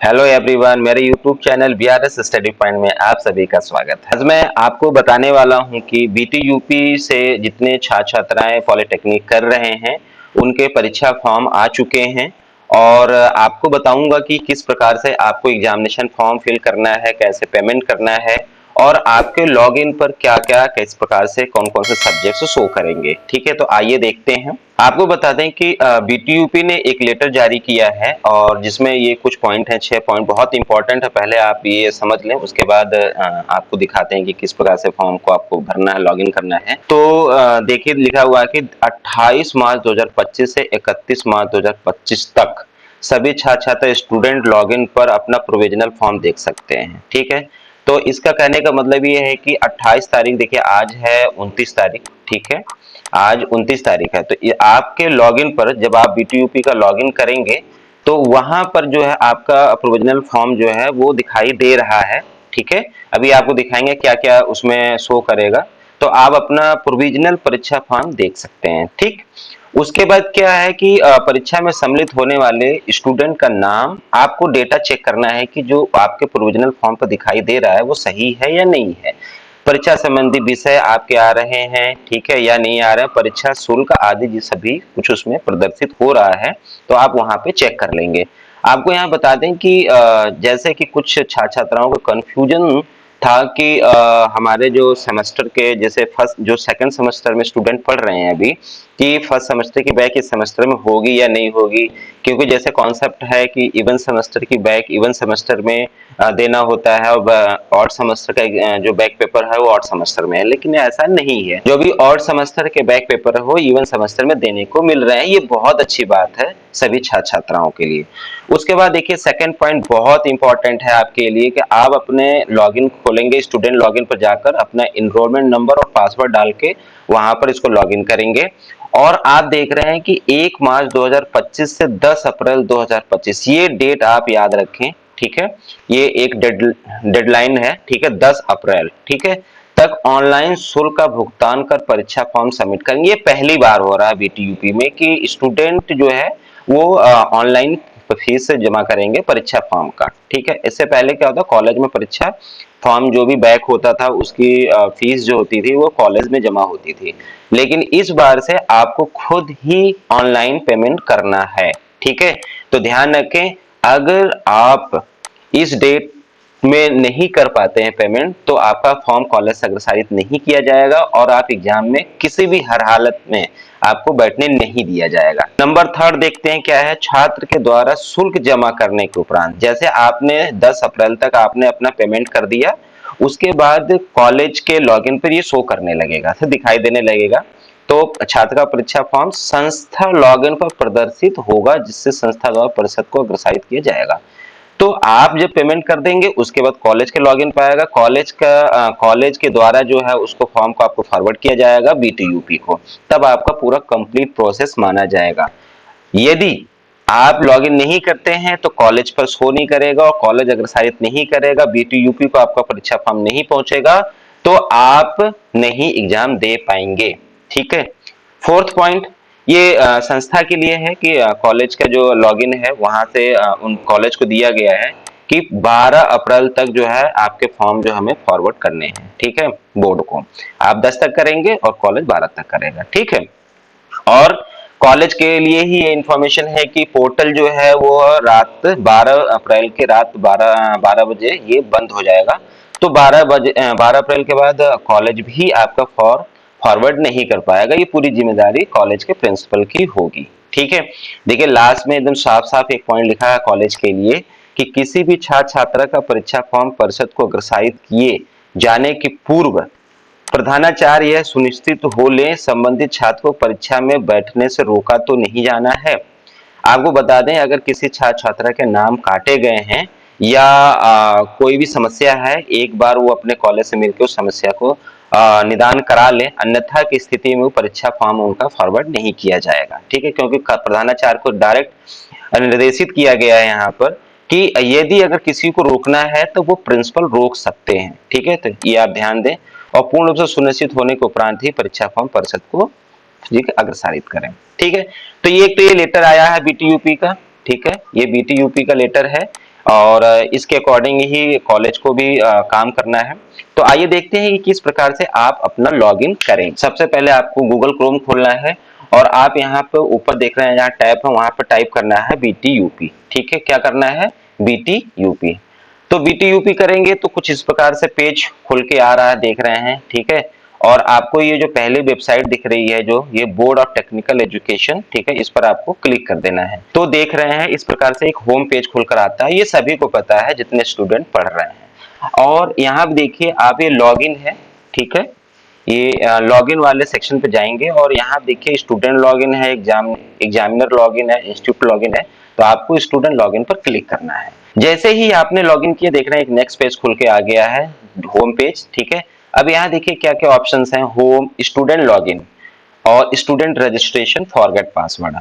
Hello everyone, मेरे YouTube channel BRS study point में आप सभी का स्वागत है। आज मैं आपको बताने वाला हूं कि बीटीयूपी से जितने छात्र छात्राएं पॉलिटेक्निक कर रहे हैं उनके परीक्षा फॉर्म आ चुके हैं और आपको बताऊंगा कि किस प्रकार से आपको एग्जामिनेशन फॉर्म फिल करना है, कैसे पेमेंट करना है और आपके लॉगिन पर क्या क्या किस प्रकार से कौन कौन से सब्जेक्ट्स शो करेंगे। ठीक है, तो आइए देखते हैं। आपको बता दें कि बीटीयूपी ने एक लेटर जारी किया है और जिसमें ये कुछ पॉइंट हैं, 6 पॉइंट बहुत इंपॉर्टेंट है। पहले आप ये समझ लें, उसके बाद आपको दिखाते हैं कि किस प्रकार से फॉर्म को आपको भरना है, लॉगिन करना है। तो देखिए लिखा हुआ है कि 28 मार्च 2025 से 31 मार्च 2025 तक सभी छात्र छात्रा स्टूडेंट लॉगिन पर अपना प्रोविजनल फॉर्म देख सकते हैं। ठीक है, तो इसका कहने का मतलब ये है कि 28 तारीख, देखिए आज है 29 तारीख, ठीक है, आज 29 तारीख है। तो ये आपके लॉगिन पर जब आप बीटीयूपी का लॉगिन करेंगे तो वहां पर जो है आपका प्रोविजनल फॉर्म जो है वो दिखाई दे रहा है। ठीक है, अभी आपको दिखाएंगे क्या क्या उसमें शो करेगा, तो आप अपना प्रोविजनल परीक्षा फॉर्म देख सकते हैं। ठीक, उसके बाद क्या है कि परीक्षा में सम्मिलित होने वाले स्टूडेंट का नाम आपको डेटा चेक करना है कि जो आपके प्रोविजनल फॉर्म पर दिखाई दे रहा है वो सही है या नहीं है। परीक्षा संबंधी विषय आपके आ रहे हैं, ठीक है, या नहीं आ रहे हैं, परीक्षा शुल्क आदि जी सभी कुछ उसमें प्रदर्शित हो रहा है, तो आप वहां पे चेक कर लेंगे। आपको यहाँ बता दें कि जैसे कि कुछ छात्र छात्राओं को कंफ्यूजन था कि हमारे जो सेमेस्टर के जैसे फर्स्ट जो सेकंड सेमेस्टर में स्टूडेंट पढ़ रहे हैं अभी, कि फर्स्ट सेमेस्टर की बैक इस सेमेस्टर में होगी या नहीं होगी, क्योंकि जैसे कॉन्सेप्ट है कि इवन सेमेस्टर की बैक इवन सेमेस्टर में देना होता है और ऑड सेमेस्टर का जो बैक पेपर है वो ऑड सेमेस्टर में है, लेकिन ऐसा नहीं है। जो भी ऑड सेमेस्टर के बैक पेपर है वो इवन सेमेस्टर में देने को मिल रहे हैं, ये बहुत अच्छी बात है सभी छात्र छात्राओं के लिए। उसके बाद देखिए सेकंड पॉइंट बहुत इंपॉर्टेंट है आपके लिए कि आप अपने लॉगिन खोलेंगे, स्टूडेंट लॉगिन पर जाकर अपना इनरोलमेंट नंबर और पासवर्ड डाल के वहां पर इसको लॉगिन करेंगे और आप देख रहे हैं कि 1 मार्च 2025 से 10 अप्रैल 2025 ये डेट आप याद रखें। ठीक है, ये एक डेडलाइन है, ठीक है, 10 अप्रैल, ठीक है, तक ऑनलाइन शुल्क का भुगतान कर परीक्षा फॉर्म सबमिट करेंगे। ये पहली बार हो रहा है बीटीयूपी में कि स्टूडेंट जो है वो ऑनलाइन फीस जमा करेंगे परीक्षा फॉर्म का। ठीक है, इससे पहले क्या होता, कॉलेज में परीक्षा फॉर्म जो भी बैक होता था उसकी फीस जो होती थी वो कॉलेज में जमा होती थी, लेकिन इस बार से आपको खुद ही ऑनलाइन पेमेंट करना है। ठीक है, तो ध्यान रखें, अगर आप इस डेट में नहीं कर पाते हैं पेमेंट तो आपका फॉर्म कॉलेज से अग्रसारित नहीं किया जाएगा और आप एग्जाम में किसी भी हर हालत में आपको बैठने नहीं दिया जाएगा। नंबर थर्ड देखते हैं क्या है, छात्र के द्वारा शुल्क जमा करने के उपरांत, जैसे आपने 10 अप्रैल तक आपने अपना पेमेंट कर दिया, उसके बाद कॉलेज के लॉगिन पर ये शो करने लगेगा, तो दिखाई देने लगेगा, तो छात्र का परीक्षा फॉर्म संस्था लॉगिन पर प्रदर्शित होगा, जिससे संस्था द्वारा परिषद को अग्रसारित किया जाएगा। तो आप जब पेमेंट कर देंगे उसके बाद कॉलेज के लॉगिन पाएगा, कॉलेज के द्वारा जो है उसको फॉर्म को आपको फॉरवर्ड किया जाएगा बीटीयूपी को, तब आपका पूरा कंप्लीट प्रोसेस माना जाएगा। यदि आप लॉगिन नहीं करते हैं तो कॉलेज पर शो नहीं करेगा और कॉलेज अग्रसारित नहीं करेगा, बीटीयूपी को आपका परीक्षा फॉर्म नहीं पहुंचेगा, तो आप नहीं एग्जाम दे पाएंगे। ठीक है, फोर्थ पॉइंट ये संस्था के लिए है कि कॉलेज का जो लॉगिन है वहां से उन कॉलेज को दिया गया है कि 12 अप्रैल तक जो है आपके फॉर्म जो हमें फॉरवर्ड करने हैं। ठीक है, बोर्ड को आप 10 तक करेंगे और कॉलेज 12 तक करेगा। ठीक है, और कॉलेज के लिए ही ये इंफॉर्मेशन है कि पोर्टल जो है वो रात 12 अप्रैल के रात 12 बजे ये बंद हो जाएगा, तो 12 अप्रैल के बाद कॉलेज भी आपका फॉरवर्ड नहीं कर पाएगा, ये पूरी जिम्मेदारी कॉलेज के प्रिंसिपल की होगी। ठीक है, देखिए लास्ट में एकदम साफ साफ एक पॉइंट लिखा है कॉलेज के लिए कि किसी भी छात्र छात्रा का परीक्षा फॉर्म परिषद को अग्रसारित किए जाने के पूर्व प्रधानाचार्य यह सुनिश्चित हो ले संबंधित छात्र को परीक्षा में बैठने से रोका तो नहीं जाना है। आपको बता दें, अगर किसी छात्र छात्रा के नाम काटे गए हैं या कोई भी समस्या है, एक बार वो अपने कॉलेज से मिलकर उस समस्या को निदान करा ले, अन्यथा की स्थिति में वो परीक्षा फॉर्म उनका फॉरवर्ड नहीं किया जाएगा। ठीक है, क्योंकि प्रधानाचार्य को डायरेक्ट निर्देशित किया गया है यहाँ पर कि यदि अगर किसी को रोकना है तो वो प्रिंसिपल रोक सकते हैं। ठीक है, तो ये आप ध्यान दें और पूर्ण रूप से सुनिश्चित होने के उपरांत ही परीक्षा फॉर्म परिषद को अग्रसारित करें। ठीक है, तो ये लेटर आया है बीटीयूपी का। ठीक है, ये बीटीयूपी का लेटर है। और इसके अकॉर्डिंग ही कॉलेज को भी काम करना है। तो आइए देखते हैं कि किस प्रकार से आप अपना लॉगिन करें। सबसे पहले आपको गूगल क्रोम खोलना है और आप यहाँ पे ऊपर देख रहे हैं जहाँ टैब है वहां पर टाइप करना है BTUP। ठीक है, क्या करना है? BTUP। तो BTUP करेंगे तो कुछ इस प्रकार से पेज खुल के आ रहा है, देख रहे हैं। ठीक है, और आपको ये जो पहले वेबसाइट दिख रही है जो ये बोर्ड ऑफ टेक्निकल एजुकेशन, ठीक है, इस पर आपको क्लिक कर देना है। तो देख रहे हैं इस प्रकार से एक होम पेज खुलकर आता है। ये सभी को पता है जितने स्टूडेंट पढ़ रहे हैं। और यहाँ देखिए आप, ये लॉगिन है। ठीक है, ये लॉगिन वाले सेक्शन पे जाएंगे और यहाँ देखिए स्टूडेंट लॉगिन है, एग्जामिनर लॉगिन है, इंस्टीट्यूट लॉगिन है। तो आपको स्टूडेंट लॉगिन पर क्लिक करना है। जैसे ही आपने लॉगिन किया, देख रहे हैं एक नेक्स्ट पेज खुल के आ गया है, होम पेज। ठीक है, अब यहाँ देखिए क्या क्या ऑप्शंस हैं। होम, स्टूडेंट लॉगिन और स्टूडेंट रजिस्ट्रेशन, फॉरगेट पासवर्ड।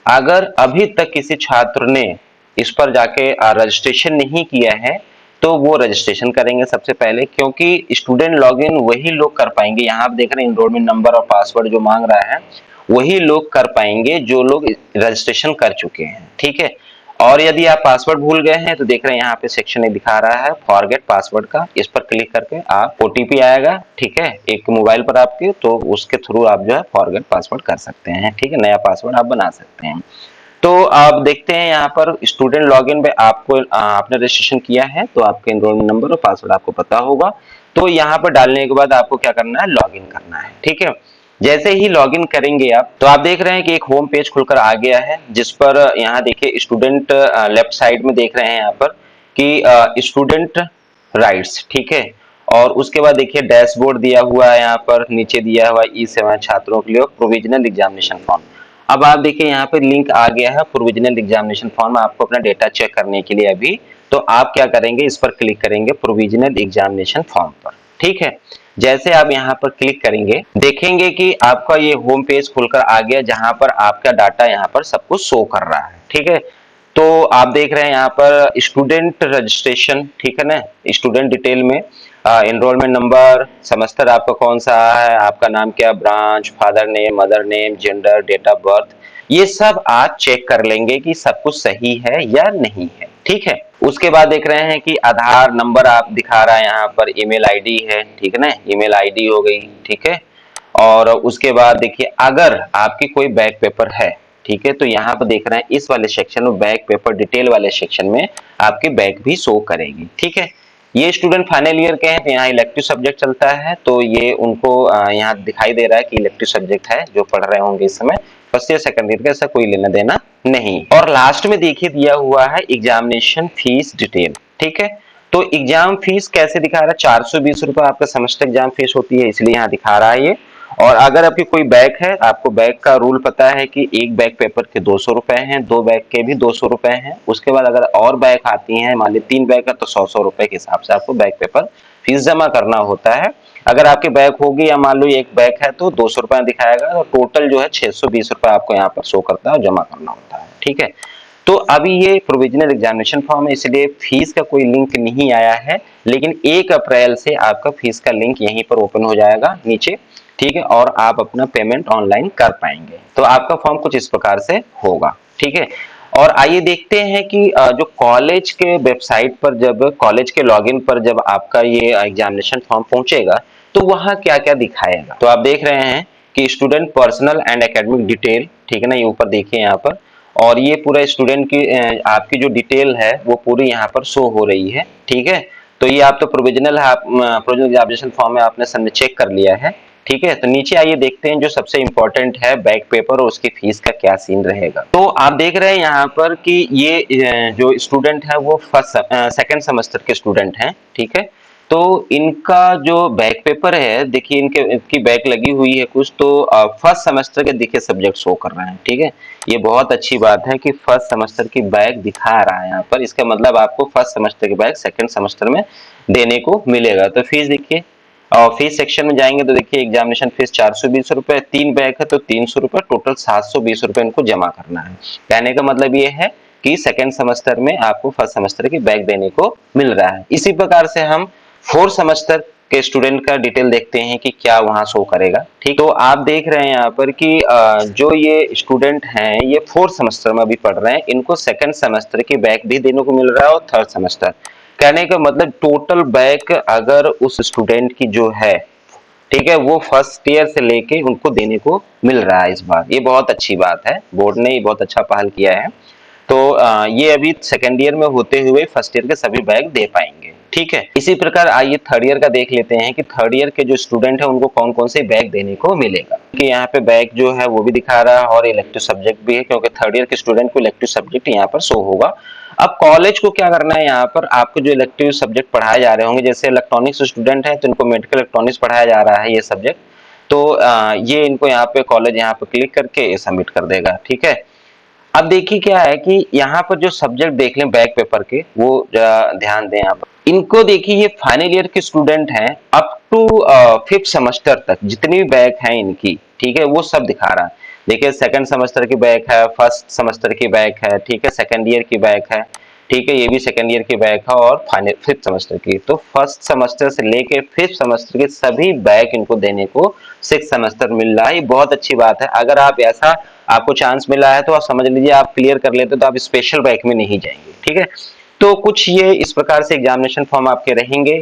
अगर अभी तक किसी छात्र ने इस पर जाके रजिस्ट्रेशन नहीं किया है तो वो रजिस्ट्रेशन करेंगे सबसे पहले, क्योंकि स्टूडेंट लॉगिन वही लोग कर पाएंगे। यहाँ आप देख रहे हैं एनरोलमेंट नंबर और पासवर्ड जो मांग रहा है वही लोग कर पाएंगे जो लोग रजिस्ट्रेशन कर चुके हैं। ठीक है, और यदि आप पासवर्ड भूल गए हैं तो देख रहे हैं यहाँ पे सेक्शन में दिखा रहा है फॉरगेट पासवर्ड का। इस पर क्लिक करके आप OTP आएगा, ठीक है, एक मोबाइल पर आपके, तो उसके थ्रू आप जो है फॉरगेट पासवर्ड कर सकते हैं। ठीक है, नया पासवर्ड आप बना सकते हैं। तो आप देखते हैं यहाँ पर स्टूडेंट लॉगिन में आपको आपने रजिस्ट्रेशन किया है तो आपके एनरोलमेंट नंबर और पासवर्ड आपको पता होगा। तो यहाँ पर डालने के बाद आपको क्या करना है? लॉगिन करना है। ठीक है, जैसे ही लॉगिन करेंगे आप तो आप देख रहे हैं कि एक होम पेज खुलकर आ गया है, जिस पर यहाँ देखिए स्टूडेंट लेफ्ट साइड में देख रहे हैं यहाँ पर कि स्टूडेंट राइट्स। ठीक है, और उसके बाद देखिए डैशबोर्ड दिया हुआ है, यहाँ पर नीचे दिया हुआ ई-सेवा छात्रों के लिए प्रोविजनल एग्जामिनेशन फॉर्म। अब आप देखिए यहाँ पे लिंक आ गया है प्रोविजनल एग्जामिनेशन फॉर्म, आपको अपना डेटा चेक करने के लिए अभी। तो आप क्या करेंगे? इस पर क्लिक करेंगे प्रोविजनल एग्जामिनेशन फॉर्म पर। ठीक है, जैसे आप यहाँ पर क्लिक करेंगे देखेंगे कि आपका ये होम पेज खुलकर आ गया जहां पर आपका डाटा यहाँ पर सब कुछ शो कर रहा है। ठीक है, तो आप देख रहे हैं यहाँ पर स्टूडेंट रजिस्ट्रेशन, ठीक है ना, स्टूडेंट डिटेल में एनरोलमेंट नंबर, सेमेस्टर आपका कौन सा है, आपका नाम क्या, branch, father name, mother name, gender, date of birth, ये सब आप चेक कर लेंगे कि सब कुछ सही है या नहीं है। ठीक है, उसके बाद देख रहे हैं कि आधार नंबर आप दिखा रहा है यहाँ पर, ईमेल आईडी है, ठीक है ना, ईमेल आईडी हो गई। ठीक है, और उसके बाद देखिए अगर आपकी कोई बैक पेपर है, ठीक है, तो यहाँ पर देख रहे हैं इस वाले सेक्शन में बैक पेपर डिटेल वाले सेक्शन में आपकी बैक भी शो करेगी। ठीक है, ये स्टूडेंट फाइनल ईयर के हैं तो यहाँ इलेक्टिव सब्जेक्ट चलता है, तो ये उनको यहाँ दिखाई दे रहा है कि इलेक्टिव सब्जेक्ट है जो पढ़ रहे होंगे इस समय। फर्स्ट ईयर सेकंड ईयर का ऐसा कोई लेना देना नहीं। और लास्ट में देखिए दिया हुआ है एग्जामिनेशन फीस डिटेल। ठीक है, तो एग्जाम फीस कैसे दिखा रहा है? 420 रुपए आपका सेमेस्टर एग्जाम फीस होती है, इसलिए यहाँ दिखा रहा है ये। और अगर आपकी कोई बैक है, आपको बैक का रूल पता है कि एक बैक पेपर के 200 रुपए हैं, दो बैक के भी 200 रुपए हैं। उसके बाद अगर और बैक आती हैं, मान ली 3 बैक है तो 100 रुपए के हिसाब से आपको बैक पेपर फीस जमा करना होता है। अगर आपकी बैक होगी या मान लो एक बैक है तो 200 रुपए दिखाएगा, तो टोटल जो है 620 रुपए आपको यहाँ पर शो करता है और जमा करना होता है। ठीक है, तो अभी ये प्रोविजनल एग्जामिनेशन फॉर्म है, इसलिए फीस का कोई लिंक नहीं आया है, लेकिन 1 अप्रैल से आपका फीस का लिंक यहीं पर ओपन हो जाएगा नीचे। ठीक है, और आप अपना पेमेंट ऑनलाइन कर पाएंगे। तो आपका फॉर्म कुछ इस प्रकार से होगा। ठीक है, और आइए देखते हैं कि जो कॉलेज के वेबसाइट पर, जब कॉलेज के लॉगिन पर जब आपका ये एग्जामिनेशन फॉर्म पहुंचेगा तो वहां क्या क्या दिखाएगा। तो आप देख रहे हैं कि student personal and academic detail, ठीक है ना, ये ऊपर देखिए यहाँ पर, और ये पूरा स्टूडेंट की आपकी जो डिटेल है वो पूरी यहाँ पर शो हो रही है। ठीक है, तो ये आप तो प्रोविजनल है, प्रोविजनल एग्जामिनेशन फॉर्म में आपने सबने चेक कर लिया है। ठीक है, तो नीचे आइए देखते हैं जो सबसे इंपॉर्टेंट है बैक पेपर और उसकी फीस का क्या सीन रहेगा। तो आप देख रहे हैं यहाँ पर कि ये जो स्टूडेंट है वो सेकंड सेमेस्टर के स्टूडेंट हैं। ठीक है, तो इनका जो बैक पेपर है, देखिए इनकी बैक लगी हुई है कुछ, तो फर्स्ट सेमेस्टर के देखिए सब्जेक्ट शो कर रहे हैं। ठीक है, ये बहुत अच्छी बात है कि फर्स्ट सेमेस्टर की बैक दिखा रहा है यहाँ पर, इसका मतलब आपको फर्स्ट सेमेस्टर की बैक सेकंड सेमेस्टर में देने को मिलेगा। तो फीस देखिए, और फीस सेक्शन में जाएंगे तो देखिए एग्जामिनेशन फीस 420 रुपए, 3 बैक है तो 300 रुपए, टोटल 720 रुपए इनको जमा करना है। कहने का मतलब ये है कि सेकंड सेमेस्टर में आपको फर्स्ट सेमेस्टर की बैक देने को मिल रहा है। इसी प्रकार से हम फोर्थ सेमेस्टर के स्टूडेंट का डिटेल देखते हैं कि क्या वहां शो करेगा। ठीक, तो आप देख रहे हैं यहाँ पर कि जो ये स्टूडेंट हैं ये 4th सेमेस्टर में अभी पढ़ रहे हैं, इनको 2nd सेमेस्टर की बैक भी देने को मिल रहा है और 3rd सेमेस्टर। कहने का मतलब टोटल बैक अगर उस स्टूडेंट की जो है, ठीक है, वो 1st ईयर से लेके उनको देने को मिल रहा है इस बार। ये बहुत अच्छी बात है, बोर्ड ने ये बहुत अच्छा पहल किया है। तो ये अभी 2nd ईयर में होते हुए 1st ईयर के सभी बैग दे पाएंगे। ठीक है, इसी प्रकार आइए 3rd ईयर का देख लेते हैं कि 3rd ईयर के जो स्टूडेंट है उनको कौन कौन से बैग देने को मिलेगा। कि यहाँ पे बैग जो है वो भी दिखा रहा है और इलेक्टिव सब्जेक्ट भी है, क्योंकि 3rd ईयर के स्टूडेंट को इलेक्टिव सब्जेक्ट यहाँ पर शो होगा। अब कॉलेज को क्या करना है, यहाँ पर आपको जो इलेक्टिव सब्जेक्ट पढ़ाए जा रहे होंगे, जैसे इलेक्ट्रॉनिक्स स्टूडेंट है तो इनको मेडिकल इलेक्ट्रॉनिक्स पढ़ाया जा रहा है ये सब्जेक्ट, तो ये इनको यहाँ पे कॉलेज यहाँ पे क्लिक करके सबमिट कर देगा। ठीक है, अब देखिए क्या है कि यहाँ पर जो सब्जेक्ट देख लें बैक पेपर के, वो ध्यान दें। यहाँ पर इनको देखिए, ये फाइनल ईयर के स्टूडेंट हैं अप टू 5th सेमेस्टर तक जितनी भी बैक हैं इनकी, ठीक है, वो सब दिखा रहा है। देखिए 2nd सेमेस्टर की बैक है, 1st सेमेस्टर की बैक है, ठीक है, 2nd ईयर की बैक है, ठीक है, ये भी 2nd ईयर की बैक है और फाइनल 5th सेमेस्टर की। तो 1st सेमेस्टर से लेके 5th सेमेस्टर के सभी बैक इनको देने को 6th सेमेस्टर मिल रहा है। ये बहुत अच्छी बात है। अगर आप ऐसा आपको चांस मिला है तो आप समझ लीजिए आप क्लियर कर लेते तो आप स्पेशल बैक में नहीं जाएंगे। ठीक है, तो कुछ ये इस प्रकार से एग्जामिनेशन फॉर्म आपके रहेंगे।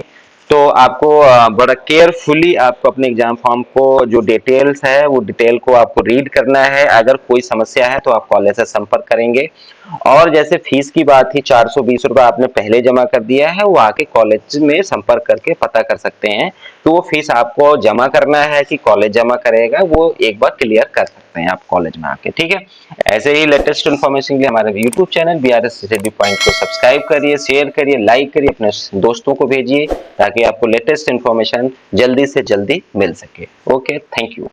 तो आपको बड़ा केयरफुली आपको अपने एग्जाम फॉर्म को जो डिटेल्स है वो डिटेल को आपको रीड करना है। अगर कोई समस्या है तो आप कॉलेज से संपर्क करेंगे। और जैसे फीस की बात थी, 420 रुपये आपने पहले जमा कर दिया है, वो आके कॉलेज में संपर्क करके पता कर सकते हैं। तो वो फीस आपको जमा करना है कि कॉलेज जमा करेगा, वो एक बार क्लियर कर सकते हैं आप कॉलेज में आके। ठीक है, ऐसे ही लेटेस्ट इन्फॉर्मेशन के लिए हमारे YouTube channel BRS study point को सब्सक्राइब करिए, शेयर करिए, लाइक करिए, अपने दोस्तों को भेजिए ताकि आपको लेटेस्ट इन्फॉर्मेशन जल्दी से जल्दी मिल सके। Okay, thank you.